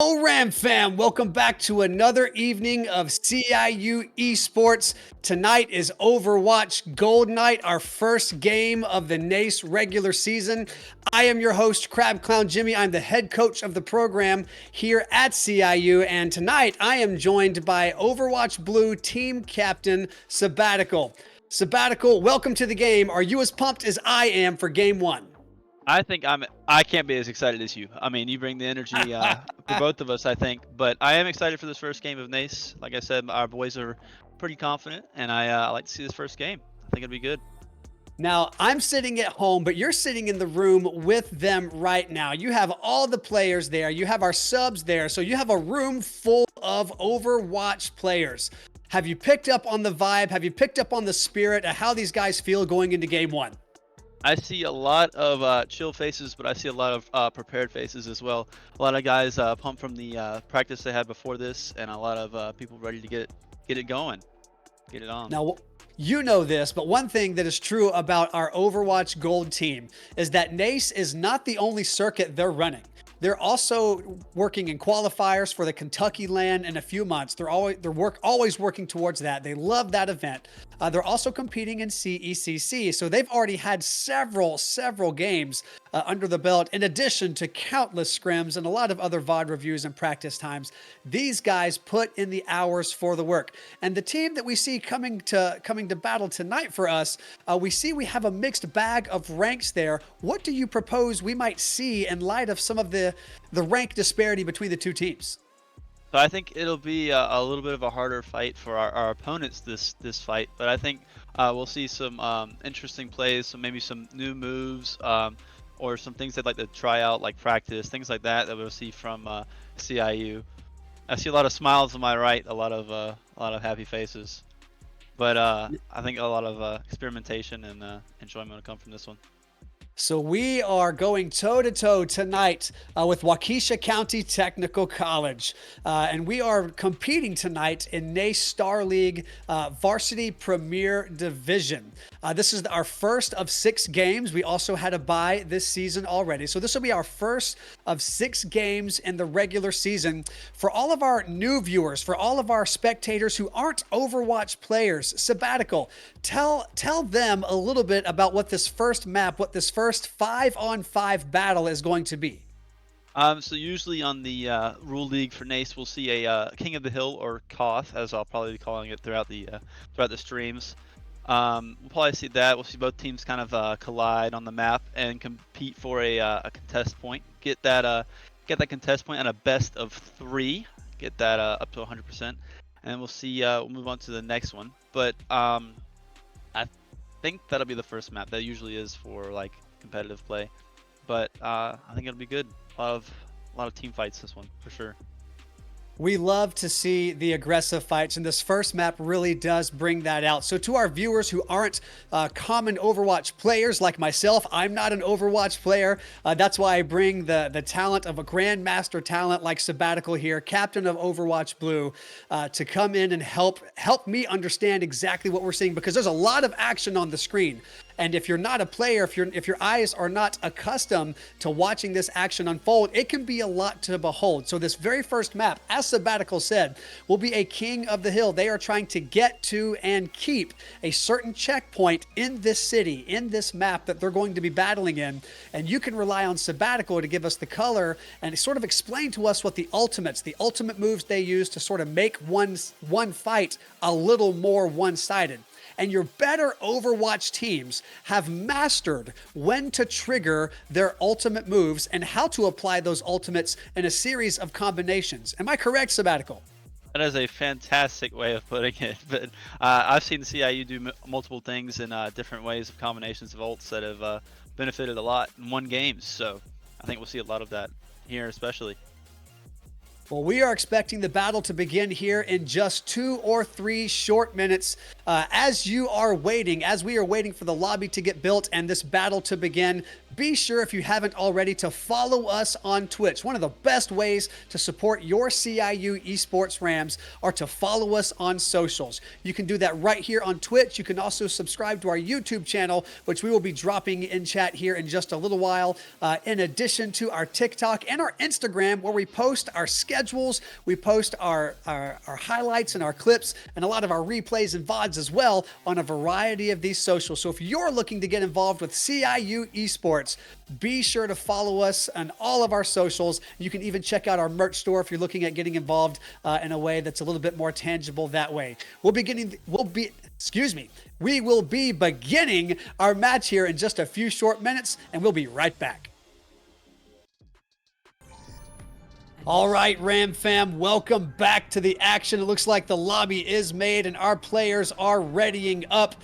Hello, Ram fam. Welcome back to another evening of CIU Esports. Tonight is Overwatch Gold Night, our first game of the NACE regular season. I am your host, Crab Clown Jimmy. I'm the head coach of the program here at CIU, and tonight I am joined by Overwatch Blue team captain Sabbatical. Sabbatical, welcome to the game. Are you as pumped as I am for game one? I can't be as excited as you. I mean, you bring the energy for both of us, I think. But I am excited for this first game of NACE. Like I said, our boys are pretty confident, and I like to see this first game. I think it'll be good. Now, I'm sitting at home, but you're sitting in the room with them right now. You have all the players there. You have our subs there. So you have a room full of Overwatch players. Have you picked up on the vibe? Have you picked up on the spirit of how these guys feel going into game one? I see a lot of chill faces, but I see a lot of prepared faces as well. A lot of guys pumped from the practice they had before this, and a lot of people ready to get it going, get it on. Now, you know this, but one thing that is true about our Overwatch Gold team is that NACE is not the only circuit they're running. They're also working in qualifiers for the Kentucky LAN in a few months. They're always working towards that. They love that event. They're also competing in CECC, so they've already had several games under the belt, in addition to countless scrims and a lot of other VOD reviews and practice times. These guys put in the hours for the work, and the team that we see coming to battle tonight for us, we have a mixed bag of ranks there. What do you propose we might see in light of some of the rank disparity between the two teams? So I think it'll be a little bit of a harder fight for our opponents this fight, but I think we'll see some interesting plays, so maybe some new moves, or some things they'd like to try out, like practice, things like that we'll see from CIU. I see a lot of smiles on my right, a lot of happy faces, but I think a lot of experimentation and enjoyment will come from this one. So we are going toe-to-toe tonight with Waukesha County Technical College. And we are competing tonight in NACE Star League Varsity Premier Division. This is our first of 6 games. We also had a bye this season already. So this will be our first of 6 games in the regular season. For all of our new viewers, for all of our spectators who aren't Overwatch players, Sabbatical, tell them a little bit about what this first map, what this first 5-on-5 battle is going to be. So usually on the Rule League for NACE, we'll see a King of the Hill, or Koth, as I'll probably be calling it throughout the streams. We'll probably see that. We'll see both teams kind of collide on the map and compete for a contest point. Get that contest point on a best of 3. Get that up to 100%, and we'll see. We'll move on to the next one. But I think that'll be the first map. That usually is for like competitive play, but I think it'll be good. A lot of team fights this one for sure. We love to see the aggressive fights, and this first map really does bring that out. So to our viewers who aren't common Overwatch players like myself, I'm not an Overwatch player. That's why I bring the talent of a grandmaster talent like Sabbatical here, captain of Overwatch Blue, to come in and help me understand exactly what we're seeing, because there's a lot of action on the screen. And if you're not a player, if your eyes are not accustomed to watching this action unfold, it can be a lot to behold. So this very first map, as Sabbatical said, will be a King of the Hill. They are trying to get to and keep a certain checkpoint in this city, in this map that they're going to be battling in. And you can rely on Sabbatical to give us the color and sort of explain to us what the ultimate moves they use to sort of make one fight a little more one-sided. And your better Overwatch teams have mastered when to trigger their ultimate moves and how to apply those ultimates in a series of combinations. Am I correct, Sabbatical? That is a fantastic way of putting it. But I've seen CIU do multiple things in different ways of combinations of ults that have benefited a lot in one game. So I think we'll see a lot of that here, especially. Well, we are expecting the battle to begin here in just 2 or 3 short minutes. As we are waiting for the lobby to get built and this battle to begin, Be sure, if you haven't already, to follow us on Twitch. One of the best ways to support your CIU Esports Rams are to follow us on socials. You can do that right here on Twitch. You can also subscribe to our YouTube channel, which we will be dropping in chat here in just a little while, in addition to our TikTok and our Instagram, where we post our schedules, we post our highlights and our clips, and a lot of our replays and VODs as well on a variety of these socials. So if you're looking to get involved with CIU Esports, be sure to follow us on all of our socials. You can even check out our merch store if you're looking at getting involved in a way that's a little bit more tangible that way. We will be beginning our match here in just a few short minutes, and we'll be right back. All right, Ram fam, welcome back to the action. It looks like the lobby is made and our players are readying up.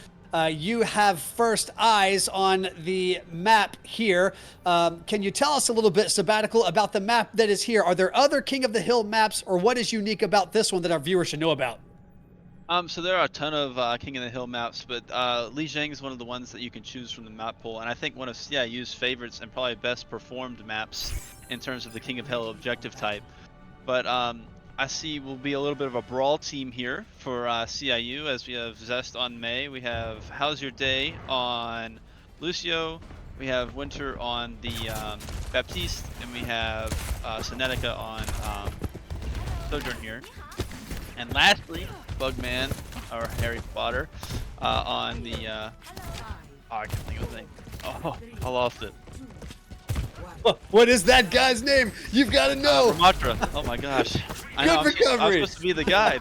You have first eyes on the map here. Can you tell us a little bit, Sabbatical, about the map that is here? Are there other King of the Hill maps, or what is unique about this one that our viewers should know about? So there are a ton of King of the Hill maps, but Lijiang is one of the ones that you can choose from the map pool, and I think one of CIU's favorites and probably best performed maps in terms of the King of Hill objective type. But I see we'll be a little bit of a brawl team here for CIU, as we have Zest on May, we have How's Your Day on Lucio, we have Winter on the Baptiste, and we have Senetica on Sojourn here. And lastly, Bugman, or Harry Potter, on the, oh, I can't think of the name. Oh, I lost it. What is that guy's name? You've got to know. Ramatra. Oh my gosh. I know, Good recovery. I'm supposed to be the guy.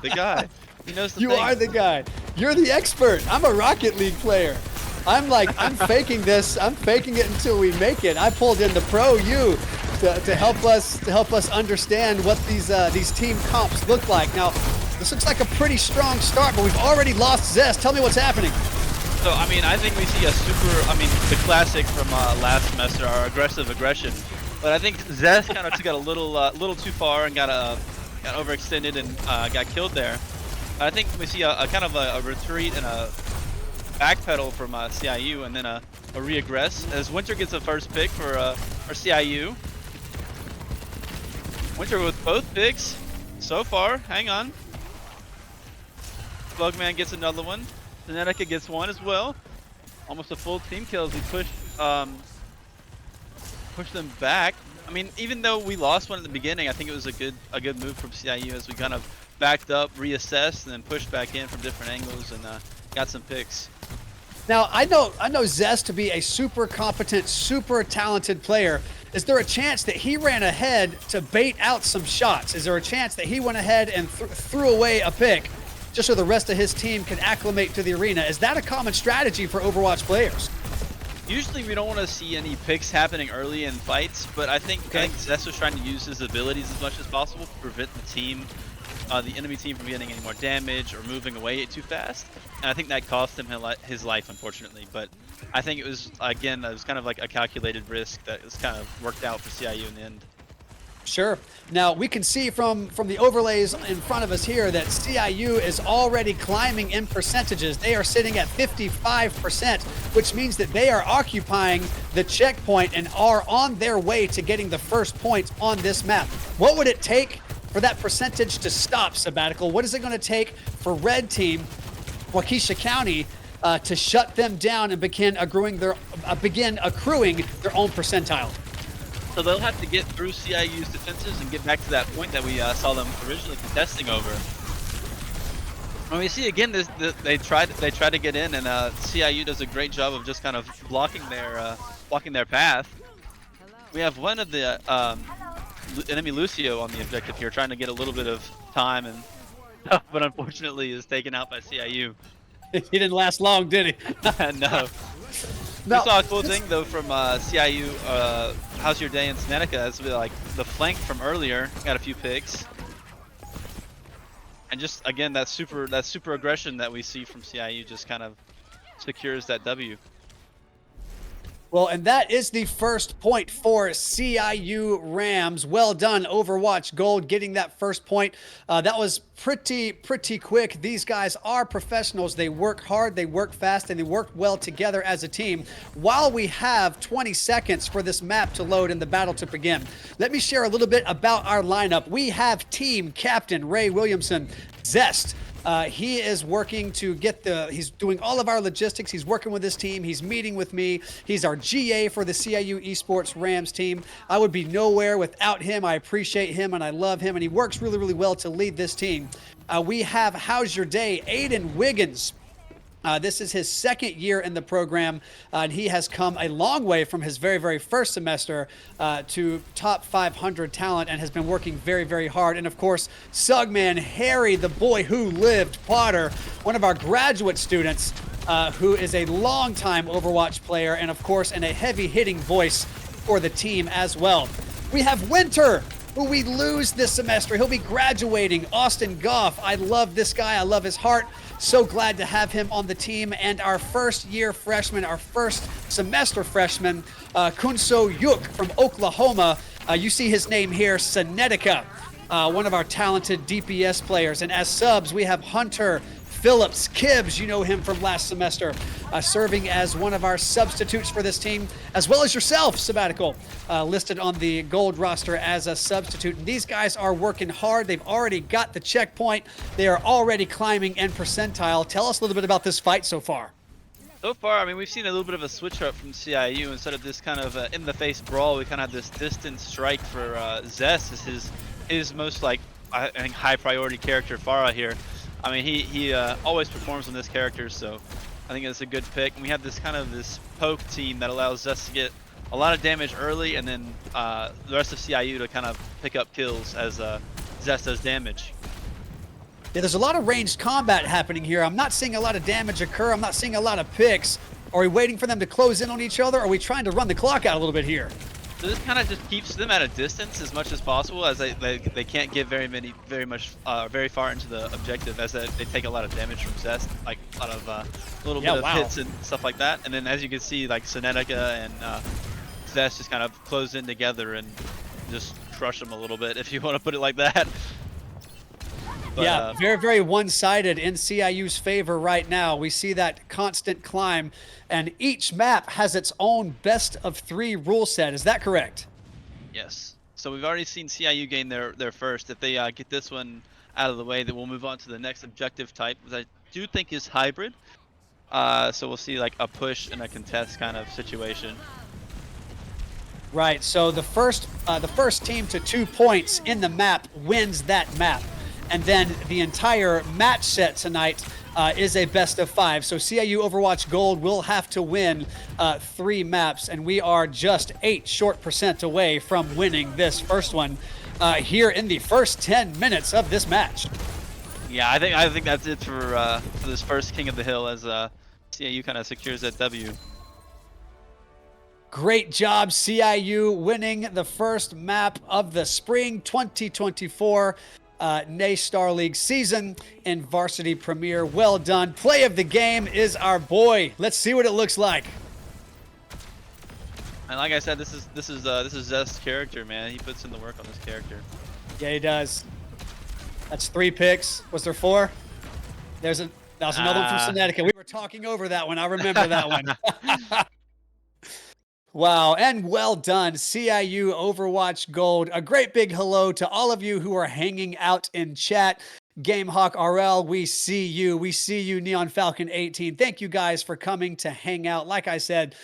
He knows the You thing. are the guy. You're the expert. I'm a Rocket League player. I'm faking this. I'm faking it until we make it. I pulled in the pro you to help us understand what these team comps look like. Now, this looks like a pretty strong start, but we've already lost Zest. Tell me what's happening. So, I mean, I think we see the classic from last semester, our aggressive aggression. But I think Zest kind of took it a little too far and got overextended and got killed there. I think we see a kind of a retreat and a backpedal from CIU, and then a re-aggress as Winter gets the first pick for CIU. Winter with both picks so far. Hang on. Bugman gets another one. Senetica gets one as well. Almost a full team kill as we push them back. I mean, even though we lost one at the beginning, I think it was a good move from CIU as we kind of backed up, reassessed, and then pushed back in from different angles and got some picks. Now, I know Zest to be a super competent, super talented player. Is there a chance that he ran ahead to bait out some shots? Is there a chance that he went ahead and threw away a pick just so the rest of his team can acclimate to the arena? Is that a common strategy for Overwatch players? Usually we don't want to see any picks happening early in fights, but I think Zest was trying to use his abilities as much as possible to prevent the enemy team from getting any more damage or moving away too fast. And I think that cost him his life, unfortunately. But I think it was kind of like a calculated risk that was kind of worked out for CIU in the end. Sure. Now, we can see from the overlays in front of us here that CIU is already climbing in percentages. They are sitting at 55%, which means that they are occupying the checkpoint and are on their way to getting the first points on this map. What would it take for that percentage to stop, Sabbatical? What is it going to take for Red Team, Waukesha County, to shut them down and begin accruing their own percentile? So they'll have to get through CIU's defenses and get back to that point that we saw them originally contesting over. When we see again, they try to get in, and CIU does a great job of just kind of blocking their path. We have one of the enemy Lucio on the objective here, trying to get a little bit of time, and but unfortunately is taken out by CIU. He didn't last long, did he? No. We saw a cool thing though from CIU, How's Your Day and Senetica, as like the flank from earlier, got a few picks. And just again that super aggression that we see from CIU just kind of secures that W. Well, and that is the first point for CIU Rams. Well done, Overwatch Gold, getting that first point. That was pretty quick. These guys are professionals. They work hard, they work fast, and they work well together as a team. While we have 20 seconds for this map to load and the battle to begin, let me share a little bit about our lineup. We have team captain Ray Williamson, Zest. He is working to get he's doing all of our logistics. He's working with his team. He's meeting with me. He's our GA for the CIU Esports Rams team. I would be nowhere without him. I appreciate him and I love him, and he works really well to lead this team. We have How's Your Day, Aiden Wiggins. This is his second year in the program, and he has come a long way from his very first semester to top 500 talent and has been working very hard. And of course, Sugman Harry, the boy who lived, Potter, one of our graduate students who is a longtime Overwatch player and of course, and a heavy-hitting voice for the team as well. We have Winter, who we lose this semester. He'll be graduating, Austin Goff. I love this guy. I love his heart. So glad to have him on the team. And our first year freshman, our first semester freshman, Kunso Yuk from Oklahoma. You see his name here, Senetica, one of our talented DPS players. And as subs, we have Hunter Phillips. Kibbs, you know him from last semester, serving as one of our substitutes for this team, as well as yourself, Sabbatical, listed on the gold roster as a substitute. And these guys are working hard. They've already got the checkpoint. They are already climbing in percentile. Tell us a little bit about this fight so far. So far, I mean, we've seen a little bit of a switch up from CIU. Instead of this kind of in-the-face brawl, we kind of have this distance strike for Zest as his most, like, I think, high-priority character, Farah here. I mean, he always performs on this character, so I think it's a good pick. And we have this kind of this poke team that allows Zest to get a lot of damage early, and then the rest of CIU to kind of pick up kills as Zest does damage. Yeah, there's a lot of ranged combat happening here. I'm not seeing a lot of damage occur. I'm not seeing a lot of picks. Are we waiting for them to close in on each other? Or are we trying to run the clock out a little bit here? So this kind of just keeps them at a distance as much as possible, as they can't get very far into the objective, as they take a lot of damage from Zest, like a lot of little bit of hits and stuff like that. And then as you can see, like Senetica and Zest just kind of close in together and just crush them a little bit, if you want to put it like that. But, yeah, very one-sided in CIU's favor right now. We see that constant climb, and each map has its own best-of-3 rule set. Is that correct? Yes. So we've already seen CIU gain their first. If they get this one out of the way, then we'll move on to the next objective type, which I do think is hybrid. So we'll see like a push and a contest kind of situation. Right. So the first team to 2 points in the map wins that map. And then the entire match set tonight is a best of 5. So CIU Overwatch Gold will have to win 3 maps, and we are just 8 short % away from winning this first one here in the first 10 minutes of this match. Yeah, I think that's it for this first King of the Hill, as CIU kind of secures that W. Great job, CIU, winning the first map of the spring 2024 NAY Star League season in Varsity Premier. Well done. Play of the game is our boy. Let's see what it looks like. And like I said, this is Zest's character, man. He puts in the work on this character. Yeah, he does. That's 3 picks. Was there 4? That was another one from Senetica. We were talking over that one. I remember that one. Wow, and well done, CIU Overwatch Gold. A great big hello to all of you who are hanging out in chat. Gamehawk RL, we see you. We see you, Neon Falcon 18. Thank you guys for coming to hang out. Like I said,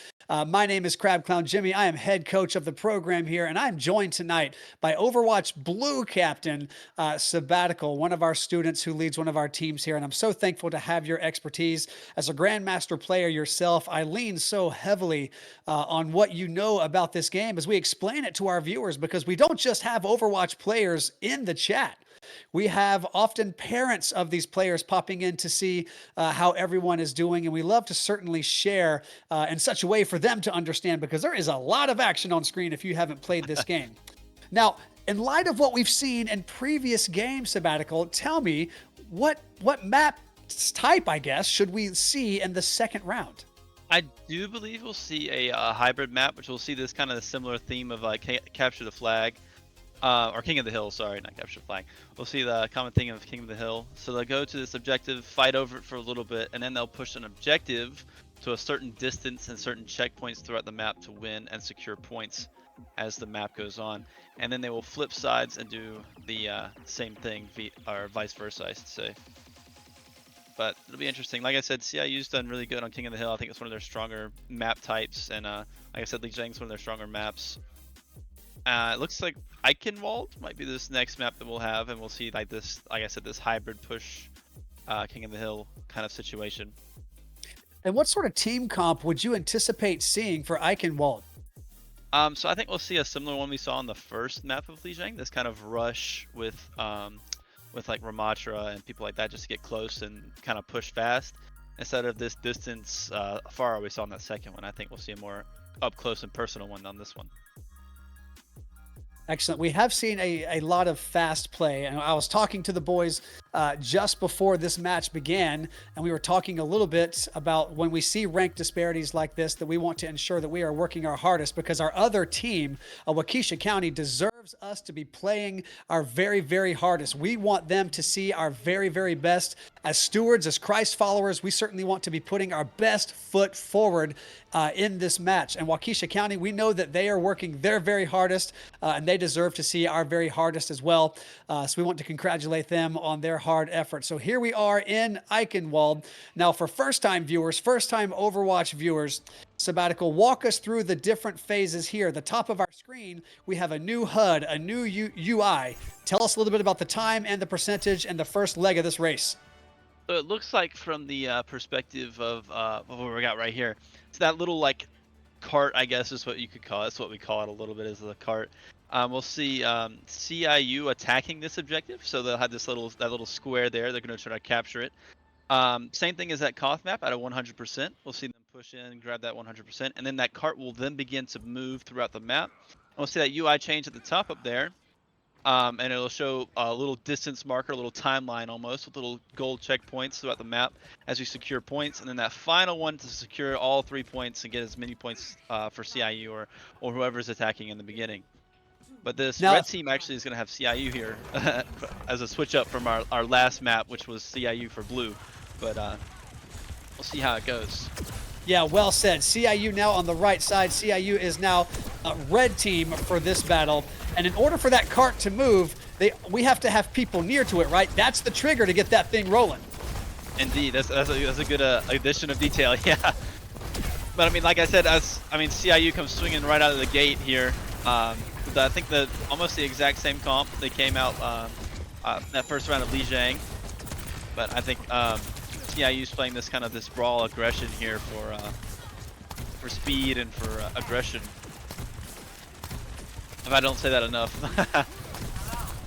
my name is Crab Clown Jimmy. I am head coach of the program here, and I'm joined tonight by Overwatch Blue Captain Sabbatical, one of our students who leads one of our teams here. And I'm so thankful to have your expertise as a Grandmaster player yourself. I lean so heavily on what you know about this game as we explain it to our viewers, because we don't just have Overwatch players in the chat. We have often parents of these players popping in to see how everyone is doing, and we love to certainly share in such a way for them to understand, because there is a lot of action on screen if you haven't played this game. Now, in light of what we've seen in previous games, Sabbatical, tell me what map type, I guess, should we see in the second round? I do believe we'll see a hybrid map, which we'll see this kind of similar theme of capture the flag, or King of the Hill. Sorry, not capture the flag. We'll see the common theme of King of the Hill. So they'll go to this objective, fight over it for a little bit, and then they'll push an objective to a certain distance and certain checkpoints throughout the map to win and secure points as the map goes on. And then they will flip sides and do the same thing, or vice versa, I should say. But it'll be interesting. Like I said, CIU's done really good on King of the Hill. I think it's one of their stronger map types, and like I said, Lijiang's one of their stronger maps. It looks like Eichenwald might be this next map that we'll have, and we'll see like this, like I said, this hybrid push King of the Hill kind of situation. And what sort of team comp would you anticipate seeing for Eichenwald? So I think we'll see a similar one we saw on the first map of Lijiang. This kind of rush with like Ramatra and people like that, just to get close and kind of push fast, instead of this distance far we saw on that second one. I think we'll see a more up close and personal one on this one. Excellent. We have seen a lot of fast play, and I was talking to the boys just before this match began, and we were talking a little bit about when we see rank disparities like this, that we want to ensure that we are working our hardest, because our other team, Waukesha County, deserves us to be playing our very, very hardest. We want them to see our very, very best. As stewards, as Christ followers, we certainly want to be putting our best foot forward in this match. And Waukesha County, we know that they are working their very hardest, and they deserve to see our very hardest as well. So we want to congratulate them on their hard effort. So here we are in Eichenwald. Now, for first-time viewers, first-time Overwatch viewers, Sabbatical, walk us through the different phases here. At the top of our screen, we have a new HUD, a new UI. Tell us a little bit about the time and the percentage and the first leg of this race. So it looks like, from the perspective of what we got right here, it's that little like cart, I guess is what you could call it. That's what we call it a little bit, is the cart. We'll see CIU attacking this objective, so they'll have that little square there. They're going to try to capture it. Same thing as that Koth map at a 100%. We'll see them push in, grab that 100%, and then that cart will then begin to move throughout the map. And we'll see that UI change at the top up there, and it'll show a little distance marker, a little timeline almost, with little gold checkpoints throughout the map as we secure points. And then that final one to secure all 3 points and get as many points for CIU or whoever's attacking in the beginning. But this red team actually is going to have CIU here as a switch up from our last map, which was CIU for blue. But we'll see how it goes. Yeah, well said. CIU now on the right side. CIU is now a red team for this battle. And in order for that cart to move, we have to have people near to it, right? That's the trigger to get that thing rolling. Indeed, that's a good addition of detail, yeah. But I mean, like I said, CIU comes swinging right out of the gate here. I think almost the exact same comp. They came out that first round of Lijiang, but I think CIU's playing this brawl aggression here for speed and for aggression. If I don't say that enough.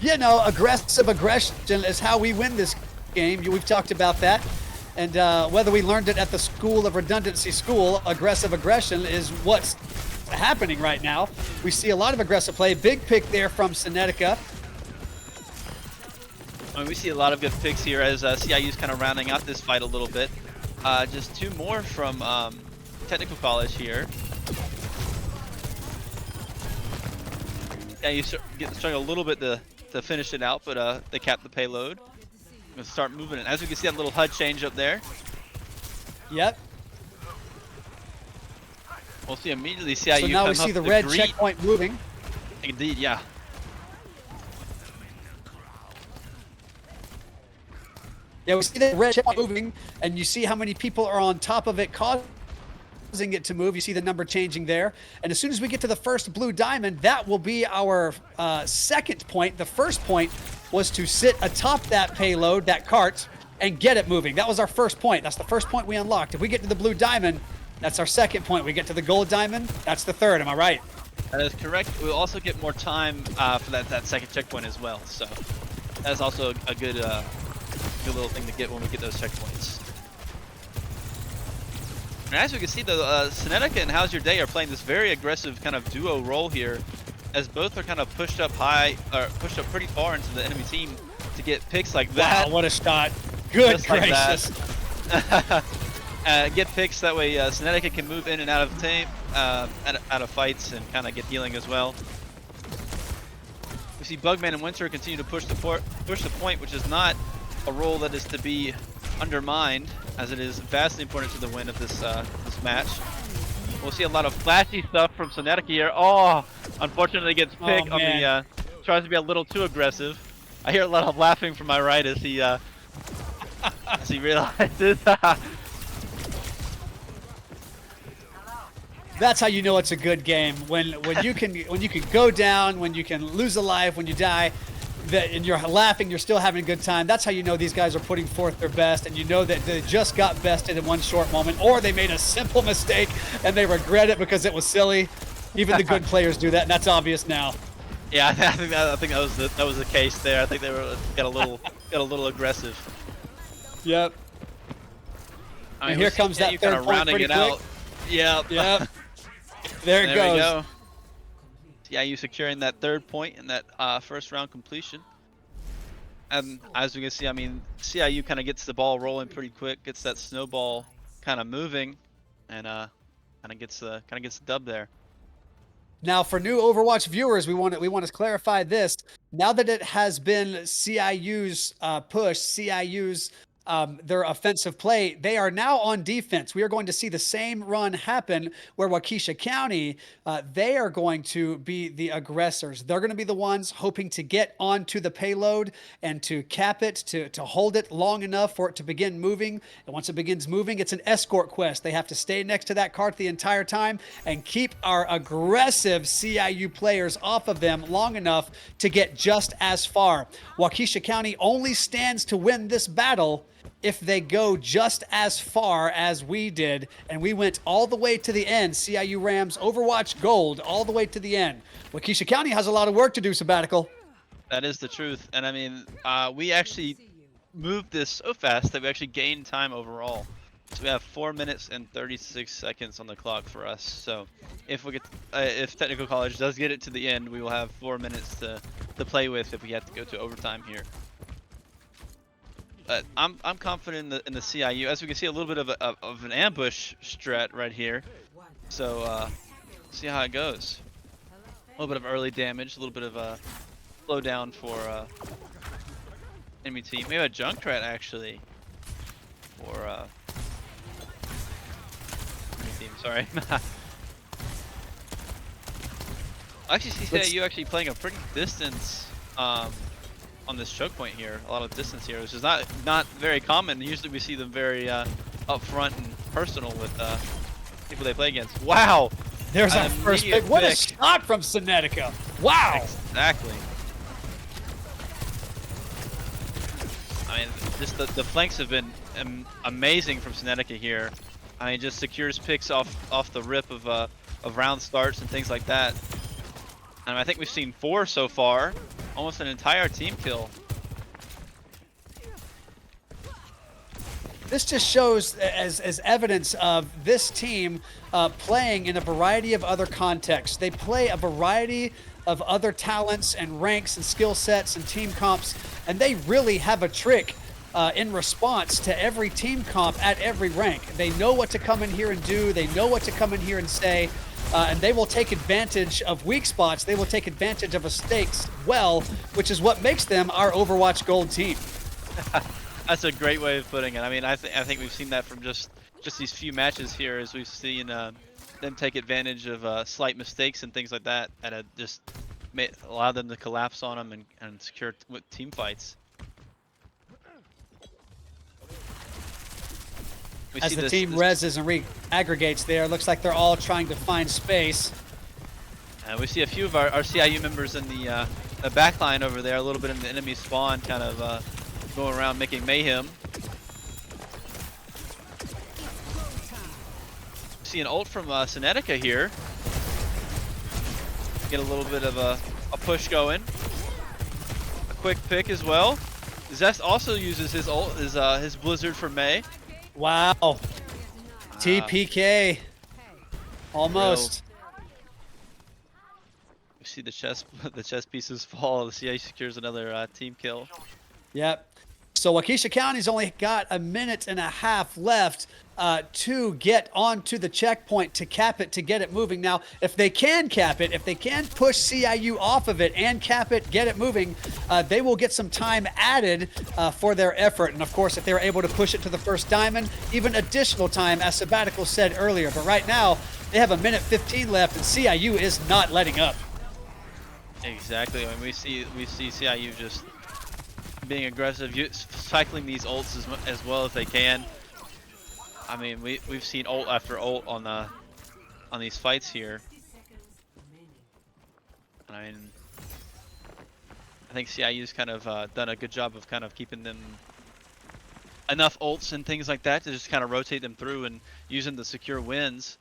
You know, aggressive aggression is how we win this game. We've talked about that. And whether we learned it at the School of Redundancy School, aggressive aggression is what's happening right now. We see a lot of aggressive play. Big pick there from Senetica. I mean, we see a lot of good picks here as CIU's kind of rounding out this fight a little bit. Just 2 more from Technical College here. Yeah, you struggle a little bit to finish it out, but they cap the payload. I'm gonna start moving it. As we can see, that little HUD change up there. Yep. We'll see immediately CIU. So now we see the red checkpoint moving. Indeed, yeah. Yeah, we see the red checkpoint moving, and you see how many people are on top of it, causing it to move. You see the number changing there. And as soon as we get to the first blue diamond, that will be our second point. The first point was to sit atop that payload, that cart, and get it moving. That was our first point. That's the first point we unlocked. If we get to the blue diamond, that's our second point. We get to the gold diamond, that's the third. Am I right? That is correct. We'll also get more time for that second checkpoint as well. So that's also a good little thing to get when we get those checkpoints. And as we can see, the Senetica and How's Your Day are playing this very aggressive kind of duo role here, as both are kind of pushed up high, or pushed up pretty far into the enemy team to get picks like that. Wow, what a shot. Good gracious. Like get picks. That way, Synetica can move in and out of out of fights and kind of get healing as well. We see Bugman and Winter continue to push the point, which is not a role that is to be undermined, as it is vastly important to the win of this match. We'll see a lot of flashy stuff from Synetica here. Oh, unfortunately gets picked on the tries to be a little too aggressive. I hear a lot of laughing from my right as he realizes. That's how you know it's a good game. When you can go down, when you can lose a life, when you die, and you're laughing, you're still having a good time. That's how you know these guys are putting forth their best, and you know that they just got bested in one short moment, or they made a simple mistake and they regret it because it was silly. Even the good players do that, and that's obvious now. Yeah, I think that was the case there. I think they got a little aggressive. Yep. I mean, and here comes that third point pretty quick. Out. Yep. There it goes. We go. CIU securing that third point in that first round completion. And as we can see, I mean, CIU kind of gets the ball rolling pretty quick, gets that snowball kind of moving, and kind of gets the dub there. Now, for new Overwatch viewers, we want to clarify this. Now that it has been CIU's push, CIU's their offensive play, they are now on defense. We are going to see the same run happen where Waukesha County, they are going to be the aggressors. They're going to be the ones hoping to get onto the payload and to cap it, to hold it long enough for it to begin moving. And once it begins moving, it's an escort quest. They have to stay next to that cart the entire time and keep our aggressive CIU players off of them long enough to get just as far. Waukesha County only stands to win this battle if they go just as far as we did, and we went all the way to the end. CIU Rams, Overwatch Gold, all the way to the end. Waukesha County has a lot of work to do, Sabbatical. That is the truth, and I mean, we actually moved this so fast that we actually gained time overall. So we have 4 minutes and 36 seconds on the clock for us. So if we get, if Technical College does get it to the end, we will have 4 minutes to play with if we have to go to overtime here. But I'm confident in the CIU. As we can see, a little bit of an ambush strat right here. So see how it goes. A little bit of early damage, a little bit of a slowdown for enemy team. Maybe a Junkrat actually. For enemy team. Sorry. I actually see CIU actually playing a pretty distance. On this choke point here, a lot of distance here, which is not very common. Usually we see them very upfront and personal with people they play against. Wow, there's our first pick. What a shot from Synetica! Wow, exactly. I mean, just the flanks have been amazing from Synetica here. I mean, just secures picks off the rip of round starts and things like that. And I think we've seen 4 so far. Almost an entire team kill. This just shows as evidence of this team playing in a variety of other contexts. They play a variety of other talents and ranks and skill sets and team comps, and they really have a trick in response to every team comp at every rank. They know what to come in here and do. They know what to come in here and say. And they will take advantage of weak spots. They will take advantage of mistakes well, which is what makes them our Overwatch Gold team. That's a great way of putting it. I mean, I think we've seen that from just these few matches here, as we've seen them take advantage of slight mistakes and things like that, and just allow them to collapse on them and secure team fights. As the team reses and re-aggregates there, looks like they're all trying to find space. We see a few of our CIU members in the back line over there, a little bit in the enemy spawn, kind of going around making mayhem. See an ult from Synetica here. Get a little bit of a push going. A quick pick as well. Zest also uses his ult, his Blizzard for May. Wow. TPK. Almost. We see the chess pieces fall. The CIU secures another team kill. Yep. So Waukesha County's only got a minute and a half left to get onto the checkpoint to cap it, to get it moving. Now, if they can cap it, if they can push CIU off of it and cap it, get it moving, they will get some time added for their effort. And of course, if they're able to push it to the first diamond, even additional time, as Sabbatical said earlier. But right now, they have a minute 15 left, and CIU is not letting up. Exactly. I mean, we see CIU just being aggressive, cycling these ults as well as they can. I mean, we've seen ult after ult on these fights here. I mean, I think CIU's kind of done a good job of kind of keeping them enough ults and things like that to just kind of rotate them through and use them to secure wins.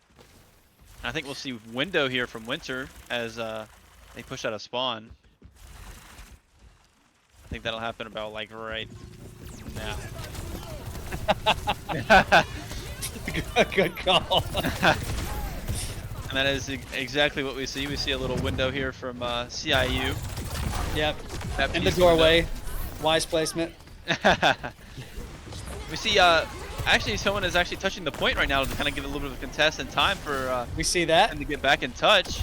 And I think we'll see window here from Winter as they push out a spawn. I think that'll happen about like right now. Good call. And that is exactly what we see. We see a little window here from CIU. Yep. In the doorway. Window. Wise placement. We see actually someone is actually touching the point right now to kind of give a little bit of a contest and time for we see that and to get back in touch.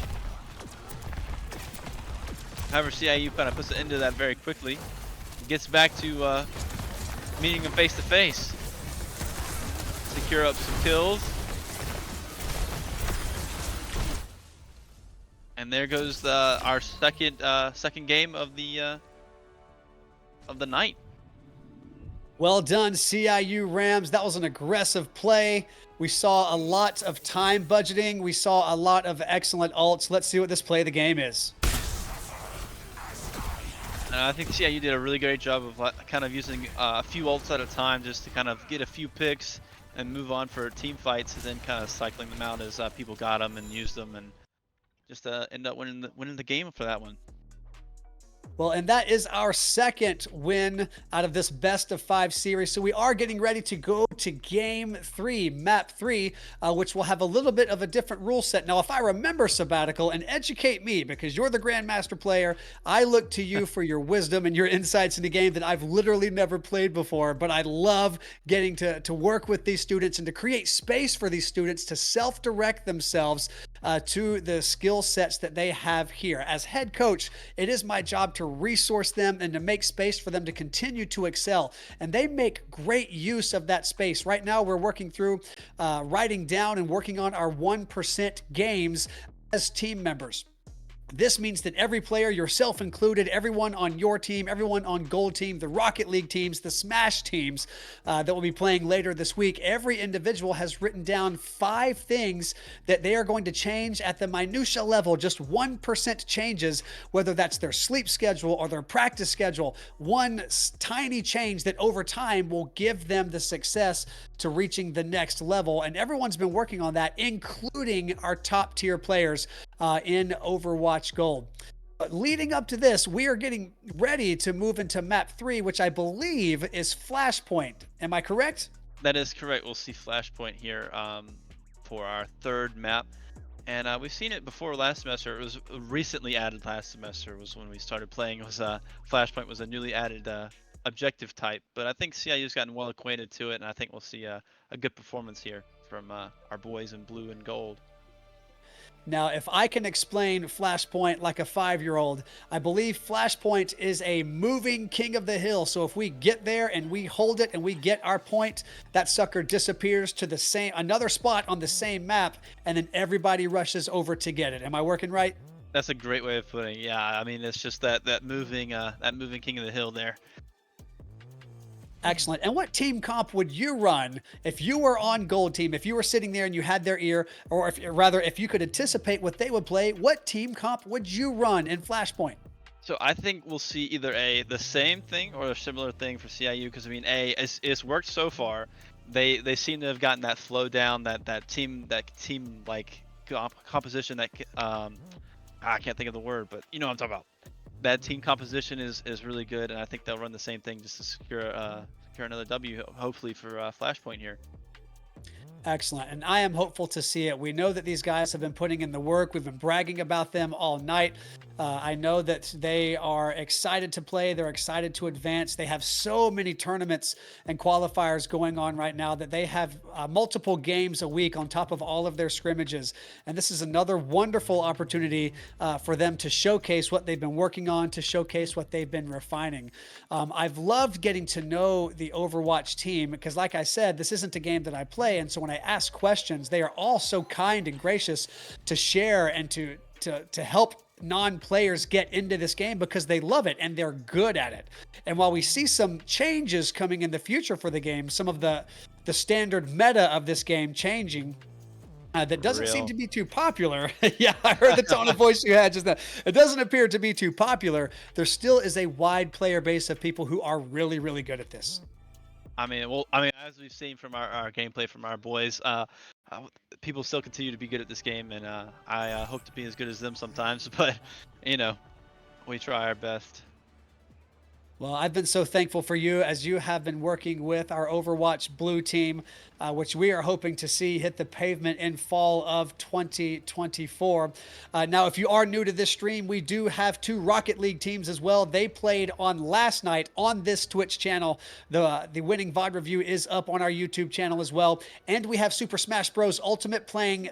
However, CIU kind of puts an end to that very quickly. Gets back to meeting them face to face. Secure up some kills. And there goes our second game of the night. Well done, CIU Rams. That was an aggressive play. We saw a lot of time budgeting. We saw a lot of excellent ults. Let's see what this play of the game is. I think CIU did a really great job of kind of using a few ults at a time just to kind of get a few picks and move on for team fights, and then kind of cycling them out as people got them and used them, and just end up winning the game for that one. Well, and that is our second win out of this best of 5 series. So we are getting ready to go to game 3, map 3, which will have a little bit of a different rule set. Now, if I remember, Sabbatical, and educate me, because you're the Grandmaster player, I look to you for your wisdom and your insights in the game that I've literally never played before. But I love getting to work with these students and to create space for these students to self-direct themselves to the skill sets that they have here. As head coach, it is my job to resource them and to make space for them to continue to excel. And they make great use of that space. Right now, we're working through writing down and working on our 1% games as team members. This means that every player, yourself included, everyone on your team, everyone on Gold Team, the Rocket League teams, the Smash teams that will be playing later this week, every individual has written down 5 things that they are going to change at the minutia level, just 1% changes, whether that's their sleep schedule or their practice schedule. One tiny change that over time will give them the success to reaching the next level. And everyone's been working on that, including our top tier players in Overwatch Gold. But leading up to this, we are getting ready to move into map 3, which I believe is Flashpoint. Am I correct? That is correct. We'll see Flashpoint here for our third map. And we've seen it before last semester. It was recently added last semester was when we started playing. It was Flashpoint was a newly added objective type. But I think CIU's gotten well acquainted to it, and I think we'll see a good performance here from our boys in blue and gold. Now, if I can explain Flashpoint like a 5-year-old, I believe Flashpoint is a moving king of the hill. So if we get there and we hold it and we get our point, that sucker disappears to another spot on the same map, and then everybody rushes over to get it. Am I working right? That's a great way of putting it. Yeah, I mean, it's just that moving king of the hill there. Excellent. And what team comp would you run if you were on Gold Team, if you were sitting there and you had their ear, or if you could anticipate what they would play, what team comp would you run in Flashpoint? So I think we'll see either the same thing or a similar thing for CIU, because I mean, it's worked so far. They seem to have gotten that flow down, that team like composition that I can't think of the word, but you know what I'm talking about. That team composition is really good, and I think they'll run the same thing just to secure another W, hopefully, for Flashpoint here. Excellent. And I am hopeful to see it. We know that these guys have been putting in the work. We've been bragging about them all night. I know that they are excited to play. They're excited to advance. They have so many tournaments and qualifiers going on right now that they have multiple games a week on top of all of their scrimmages. And this is another wonderful opportunity for them to showcase what they've been working on, to showcase what they've been refining. I've loved getting to know the Overwatch team because, like I said, this isn't a game that I play. And so when I ask questions, they are all so kind and gracious to share and to help non-players get into this game because they love it and they're good at it. And while we see some changes coming in the future for the game, some of the standard meta of this game changing, that doesn't seem to be too popular. Yeah, I heard the tone of voice you had just now. It doesn't appear to be too popular. There still is a wide player base of people who are really, really good at this. I mean, as we've seen from our gameplay from our boys, people still continue to be good at this game, and I hope to be as good as them sometimes. But you know, we try our best. Well, I've been so thankful for you as you have been working with our Overwatch Blue team, which we are hoping to see hit the pavement in fall of 2024. Now, if you are new to this stream, we do have two Rocket League teams as well. They played on last night on this Twitch channel. The winning VOD review is up on our YouTube channel as well. And we have Super Smash Bros. Ultimate playing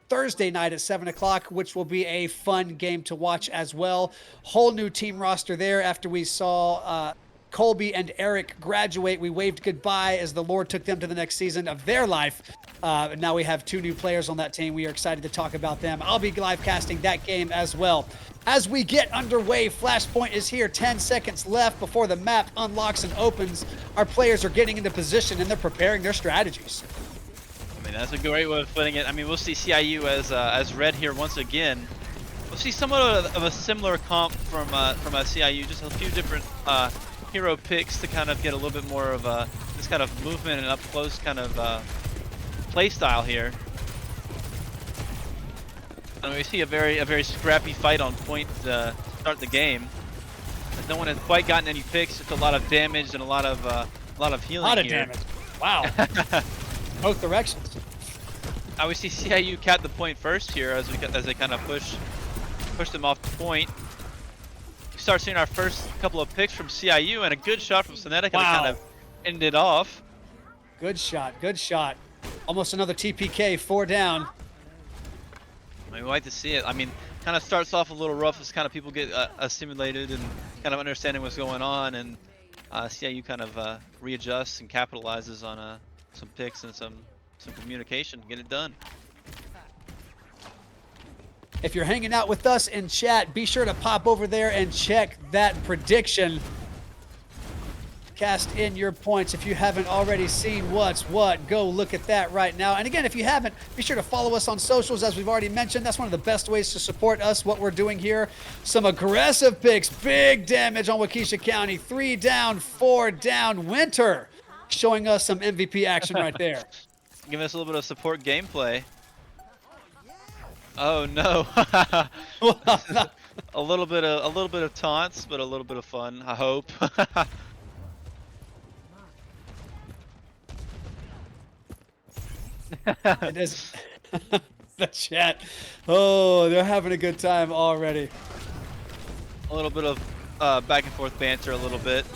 Thursday night at 7 o'clock, which will be a fun game to watch as well. Whole new team roster there after we saw Colby and Eric graduate. We waved goodbye as the Lord took them to the next season of their life. Now we have two new players on that team. We are excited to talk about them. I'll be live casting that game as well. As we get underway, Flashpoint is here. 10 seconds left before the map unlocks and opens. Our players are getting into position and they're preparing their strategies. I mean, that's a great way of putting it. I mean, we'll see CIU as red here once again. We'll see somewhat of a similar comp from a CIU, just a few different hero picks to kind of get a little bit more of this kind of movement and up close kind of play style here. And we see a very scrappy fight on point to start the game. No one has quite gotten any picks. Just a lot of damage and a lot of healing. A lot of here. damage. Wow. Both directions. We see CIU cap the point first here as they kind of push them off the point. We start seeing our first couple of picks from CIU and a good shot from Cinetica to kind of end it off. Good shot. Good shot. Almost another TPK. 4 down. I mean, we like to see it. I mean, kind of starts off a little rough as kind of people get assimilated and kind of understanding what's going on, and CIU kind of readjusts and capitalizes on some picks and some communication to get it done. If you're hanging out with us in chat, be sure to pop over there and check that prediction. Cast in your points if you haven't already seen what's what. Go look at that right now. And again, if you haven't, be sure to follow us on socials, as we've already mentioned. That's one of the best ways to support us, what we're doing here. Some aggressive picks, big damage on Waukesha County. 3 down, 4 down. Winter showing us some MVP action right there. Giving us a little bit of support gameplay. Oh no. a little bit of taunts, but a little bit of fun, I hope. It is. The chat. Oh, they're having a good time already. A little bit of back and forth banter, a little bit.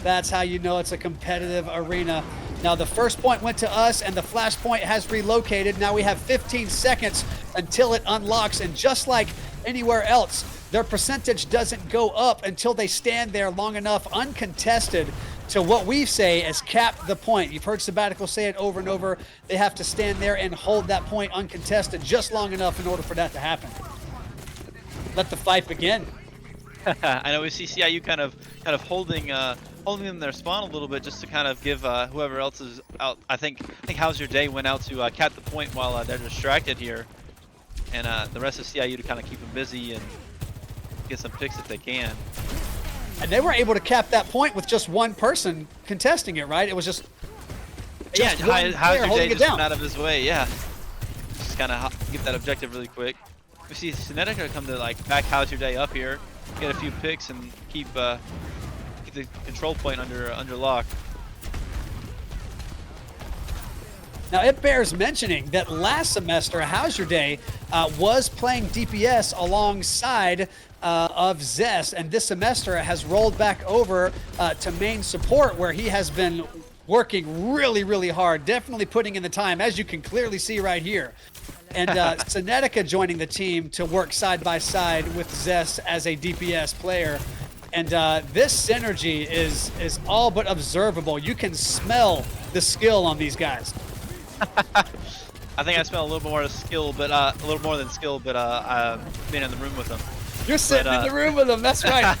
That's how you know it's a competitive arena. Now the first point went to us and the flashpoint has relocated. Now we have 15 seconds until it unlocks, and just like anywhere else, their percentage doesn't go up until they stand there long enough uncontested to what we say is cap the point. You've heard Sabbatical say it over and over. They have to stand there and hold that point uncontested just long enough in order for that to happen. Let the fight begin. I know we see CIU kind of holding them their spawn a little bit just to kind of give whoever else is out. I think How's Your Day went out to cap the point while they're distracted here, and the rest of CIU to kind of keep them busy and get some picks if they can. And they were able to cap that point with just one person contesting it, right? It was just yeah, How's Your Day just down. went out of his way, yeah. Just kind of get that objective really quick. We see Cinetica come to like back How's Your Day up here, get a few picks and keep the control point under lock. Now, it bears mentioning that last semester, How's Your Day was playing DPS alongside of Zest, and this semester has rolled back over to main support, where he has been working really, really hard, definitely putting in the time, as you can clearly see right here. And Senetica joining the team to work side by side with Zest as a DPS player. And this synergy is all but observable. You can smell the skill on these guys. I think I smell a little more skill, but a little more than skill, but being in the room with them. You're sitting in the room with them. That's right.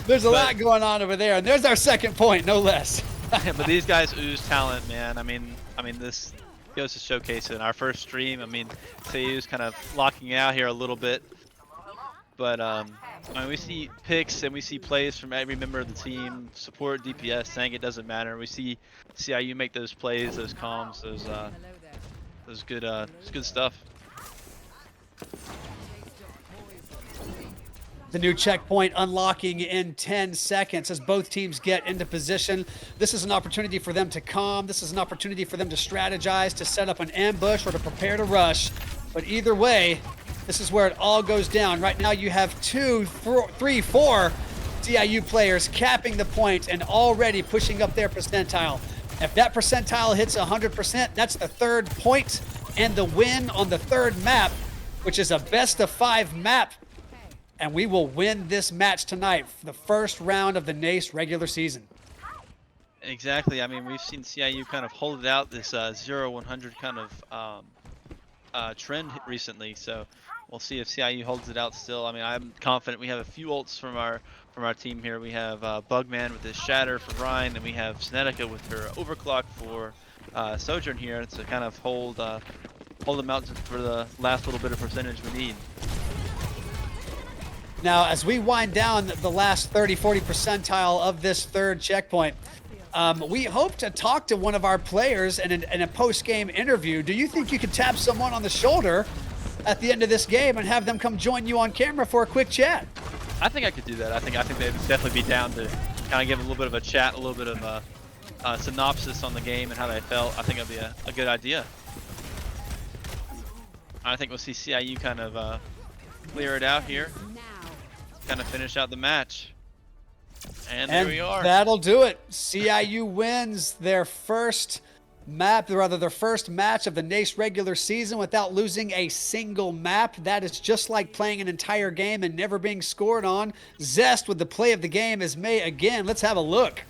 There's a lot going on over there, and there's our second point, no less. But these guys ooze talent, man. I mean, this goes to showcase it. In our first stream, I mean, CIU's kind of locking out here a little bit, but I mean, we see picks and we see plays from every member of the team, support, DPS, saying it doesn't matter. We see CIU make those plays, those comms, those good stuff. The new checkpoint unlocking in 10 seconds as both teams get into position. This is an opportunity for them to calm. This is an opportunity for them to strategize, to set up an ambush, or to prepare to rush. But either way, this is where it all goes down. Right now you have 2, 3, 4 CIU players capping the point and already pushing up their percentile. If that percentile hits 100%, that's the third point and the win on the third map, which is a best of 5 map. And we will win this match tonight for the first round of the NACE regular season. Exactly. I mean, we've seen CIU kind of hold it out, this 0-100 kind of trend recently. So we'll see if CIU holds it out still. I mean, I'm confident. We have a few ults from our team here. We have Bugman with his Shatter for Ryan, and we have Senetica with her Overclock for Sojourn here to kind of hold them out for the last little bit of percentage we need. Now, as we wind down the last 30-40 percentile of this third checkpoint, we hope to talk to one of our players in a post-game interview. Do you think you could tap someone on the shoulder at the end of this game and have them come join you on camera for a quick chat? I think I could do that. I think they'd definitely be down to kind of give a little bit of a chat, a little bit of a synopsis on the game and how they felt. I think it'd be a good idea. I think we'll see CIU kind of clear it out here, kind of finish out the match. And there we are. That'll do it. CIU wins their first map, or rather their first match of the NACE regular season without losing a single map. That is just like playing an entire game and never being scored on. Zest with the play of the game is May again. Let's have a look.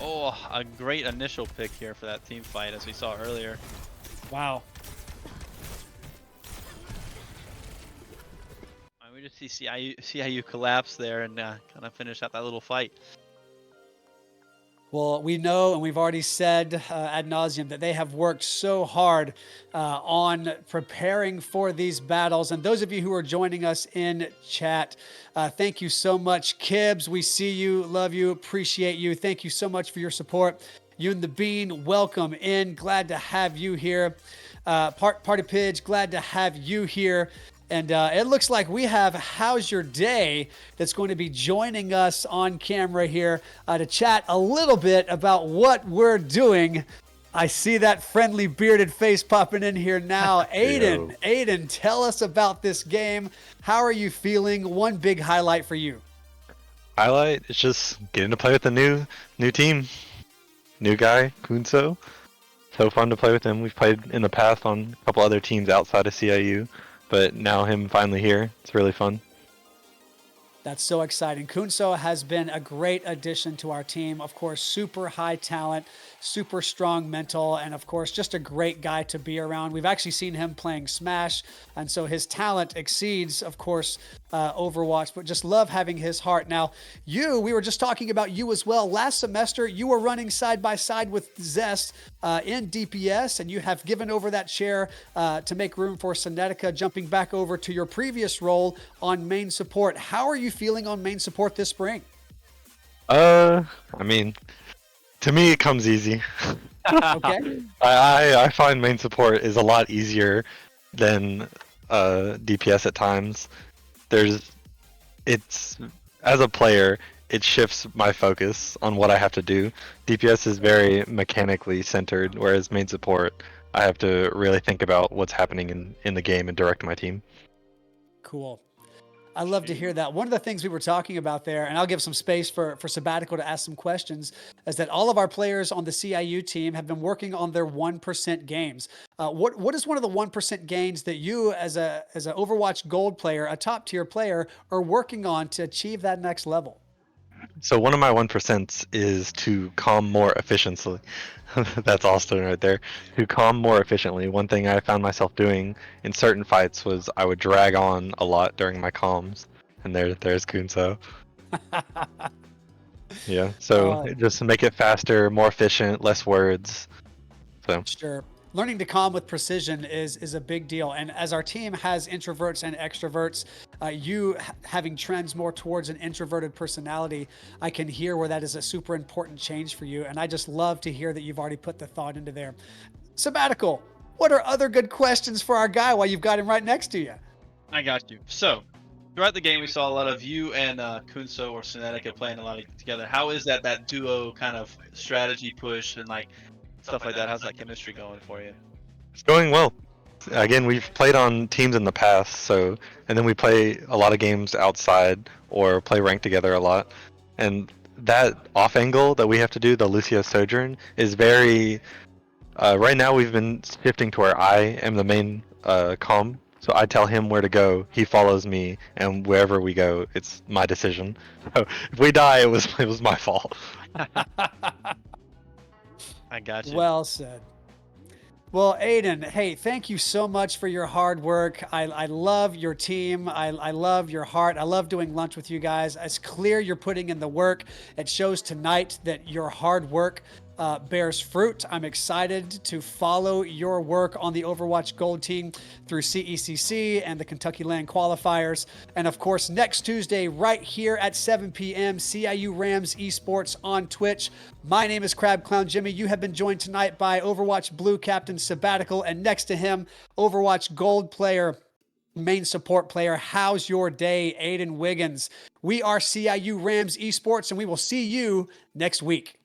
Oh, a great initial pick here for that team fight, as we saw earlier. Wow. We just see CIU collapse there and kind of finish out that little fight. Well, we know, and we've already said ad nauseum, that they have worked so hard on preparing for these battles. And those of you who are joining us in chat, thank you so much. Kibbs, we see you, love you, appreciate you. Thank you so much for your support. You and the Bean, welcome in. Glad to have you here. Party Pidge, glad to have you here. And it looks like we have How's Your Day that's going to be joining us on camera here to chat a little bit about what we're doing. I see that friendly bearded face popping in here now. Aiden, tell us about this game. How are you feeling? One big highlight for you. Highlight is just getting to play with a new team. New guy, Kunso. So fun to play with him. We've played in the past on a couple other teams outside of CIU. But now him finally here, it's really fun. That's so exciting. Kunso has been a great addition to our team. Of course, super high talent, super strong mental, and of course, just a great guy to be around. We've actually seen him playing Smash, and so his talent exceeds, of course, Overwatch, but just love having his heart. Now, we were just talking about you as well. Last semester, you were running side by side with Zest in DPS, and you have given over that chair to make room for Senetica, jumping back over to your previous role on main support. How are you feeling on main support this spring? I mean, to me it comes easy. Okay. I find main support is a lot easier than DPS at times. As a player, it shifts my focus on what I have to do. DPS is very mechanically centered, whereas main support, I have to really think about what's happening in the game and direct my team. Cool. I love to hear that. One of the things we were talking about there, and I'll give some space for Sabbatical to ask some questions, is that all of our players on the CIU team have been working on their 1% games. What is one of the 1% gains that you, as an Overwatch Gold player, a top tier player, are working on to achieve that next level? So one of my 1% is to calm more efficiently. That's Austin right there. To calm more efficiently. One thing I found myself doing in certain fights was I would drag on a lot during my comms. And there's Kunso. Yeah. So Uh, just to make it faster, more efficient, less words. So Sure. Learning to calm with precision is a big deal. And as our team has introverts and extroverts, having trends more towards an introverted personality, I can hear where that is a super important change for you. And I just love to hear that you've already put the thought into there. Sabbatical, what are other good questions for our guy while you've got him right next to you? I got you. So, throughout the game, we saw a lot of you and Kunso or Synetica playing a lot together. How is that duo kind of strategy push and like stuff like that? How's that chemistry going for you? it's going well. Again, we've played on teams in the past, so and then we play a lot of games outside or play ranked together a lot. And that off angle that we have to do, the Lucio Sojourn, is very. Right now, we've been shifting to where I am the main comm, so I tell him where to go, he follows me, and wherever we go, it's my decision. So if we die, it was my fault. I got you. Well said. Well, Aiden, hey, thank you so much for your hard work. I love your team. I love your heart. I love doing lunch with you guys. It's clear you're putting in the work. It shows tonight that your hard work bears fruit. I'm excited to follow your work on the Overwatch Gold team through CECC and the Kentucky Land qualifiers. And of course, next Tuesday, right here at 7 p.m., CIU Rams Esports on Twitch. My name is Crab Clown Jimmy. You have been joined tonight by Overwatch Blue Captain Sabbatical, and next to him, Overwatch Gold player, main support player. How's your day, Aiden Wiggins? We are CIU Rams Esports, and we will see you next week.